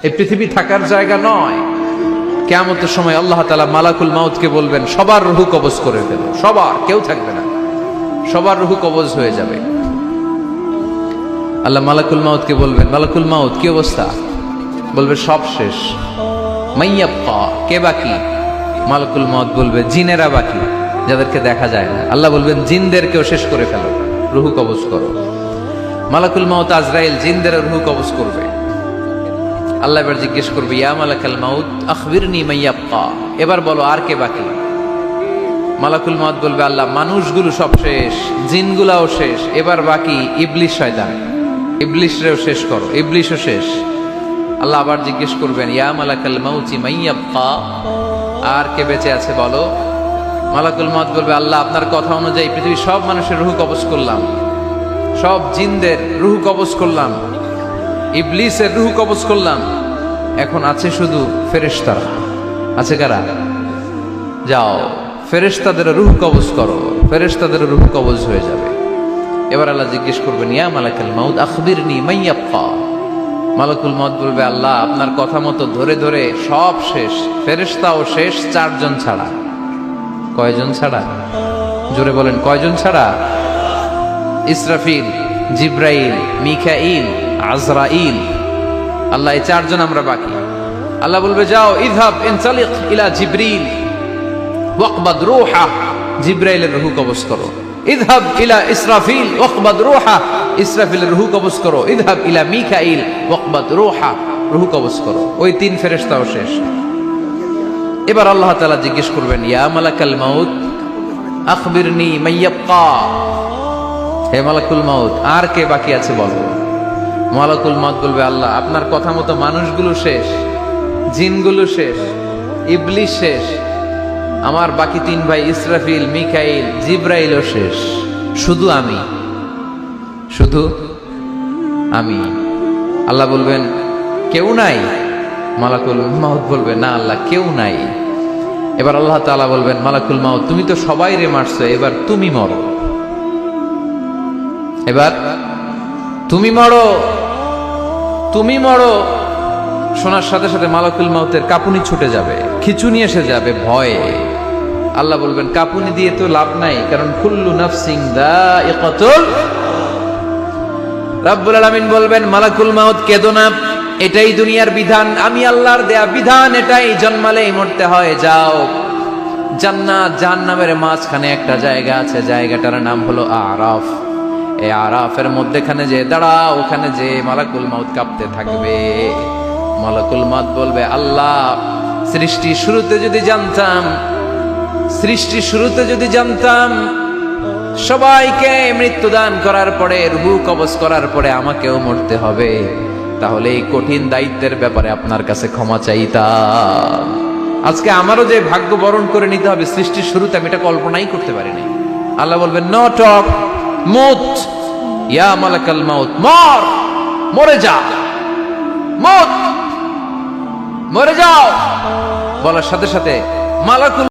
এই পৃথিবী থাকার জায়গা নয়। কিয়ামতের সময় আল্লাহ তাআলা মালাকুল মাউতকে বলবেন সবার রূহ কবজ করে ফেলো, সবার, কেউ থাকবে না, সবার রূহ কবজ হয়ে যাবে। আল্লাহ মালাকুল মাউতকে বলবেন, মালাকুল মাউত কি অবস্থা? বলবে সব শেষ। মাইয়াবকা, কে বাকি? মালাকুল মাউত বলবে জিনেরা বাকি, যাদেরকে দেখা যায় না। আল্লাহ বলবেন জিনদেরকেও শেষ করে ফেলো, রূহ কবজ করো। মালাকুল মাউত আজরাইল জিনদের রূহ কবজ করবে। আল্লাহ এবার জিজ্ঞেস করবে, ইয়া মালাকাল মাউত আখবিরনি মাইয়াবকা, এবার বলো আর কে বাকি? মালাকুল মাউত বলবে, আল্লাহ মানুষগুলো সব শেষ, জিনগুলাও শেষ, এবার বাকি ইবলিশ শয়তান, ইবলিশরেও শেষ করো, ইবলিশও শেষ। আল্লাহ আবার জিজ্ঞেস করবেন, ইয়া মালাকাল মাউতি মাইয়াবকা, আর কে বেঁচে আছে বলো। মালাকুল মাউত বলবে, আল্লাহ আপনার কথা অনুযায়ী পৃথিবীর সব মানুষের রূহ কবজ করলাম, সব জিনদের রূহ কবজ করলাম, ইবলিসের রূহ কবজ করলাম, এখন আছে শুধু ফেরেশতারা। আছে কারা? যাও ফেরেশতাদের রূহ কবজ করো, ফেরেশতাদের রূহ কবজ হয়ে যাবে। এবার আল্লাহ জিজ্ঞেস করবেন, ইয়া মালাকাল মাউত আখবিরনি মাইয়াবকা। মালাকুল মাউত বলবে, আল্লাহ আপনার কথা মতো ধরে ধরে সব শেষ, ফেরেশতাও শেষ, 4 জন ছাড়া। কয়জন ছাড়া? জোরে বলেন, কয়জন ছাড়া? ইসরাফিল, জিব্রাইল, মিকাইল, আজরাইল। আল্লাহ এই 4 জন আমরা বাকি। আল্লাহ বলবে, যাও ইযহাব ইনতালিক ইলা জিবরিল ওয়াকবাদ রূহা, জিব্রাইলের রূহ কবজ করো। ইযহাব ইলা ইসরাফিল ওয়াকবাদ রূহা, ইসরাফিলের রূহ কবজ করো। ইযহাব ইলা মিকাইল ওয়াকবাদ রূহা, রূহ কবজ করো। ওই 3 ফেরেশতাও শেষ। এবার আল্লাহ তাআলা জিজ্ঞেস করবেন, ইয়া মালাকাল মাউত আখবিরনি মাইয়াবকা, হে মালাকুল মাউত আর কে বাকি আছে বলো। মালাকুল মাউত বলবে, আল্লাহ আপনার কথা মতো মানুষগুলো শেষ, জিনগুলো শেষ, ইবলিশ শেষ, আমার বাকি 3 ভাই ইসরাফিল, মিকাইল, জিব্রাইলও শেষ, শুধু আমি, শুধু আমি। আল্লাহ বলবেন, কেউ নাই? মালাকুল মাউত বলবে, না আল্লাহ কেউ নাই। এবার আল্লাহ তাআলা বলবেন, মালাকুল মাউত তুমি তো সবাই রে মারছো, এবার তুমি মরো, এবার তুমি মরো, তুমি মরো। শোনার সাথে সাথে মালাকুল মাউতের কাঁপুনি ছুটে যাবে, খিঁচুনি এসে যাবে ভয়ে। আল্লাহ বলবেন, কাঁপুনি দিয়ে তো লাভ নাই, কারণ কুল্লু নাফসিন যায়িকাতুল। রব্বুল আলামিন বলবেন, মালাকুল মাউত কেঁদো না, এটাই দুনিয়ার বিধান, আমি আল্লাহর দেয়া বিধান, এটাই জন্মালেই মরতে হয়। যাও জান্নাত জাহান্নামের মাঝখানে একটা জায়গা আছে, জায়গাটার নাম হলো আরাফ। এই আরাফের মধ্যেখানে যে দাঁড়াও, ওখানে যে মালাকুল মাউত কাঁপতে থাকবে। মালাকুল মাউত বলবে, আল্লাহ সৃষ্টি শুরুতে যদি জানতাম, সৃষ্টি শুরুতে যদি জানতাম সবাইকে মৃত্যুদান করার পরে, রূহ কবজ করার পরে আমাকেও মরতে হবে, তাহলে এই কঠিন দায়িত্বের ব্যাপারে আপনার কাছে ক্ষমা চাইতাম। আজকে আমারও যে ভাগ্য বরণ করে নিতে হবে সৃষ্টির শুরুতে, আমি এটা কল্পনাই করতে পারিনি। আল্লাহ বলবেন, নো টক, মুত, ইয়া মালাকাল মাউত, মর, মরে যা, মুত, মরে যাও। বলার সাথে সাথে মালাকুল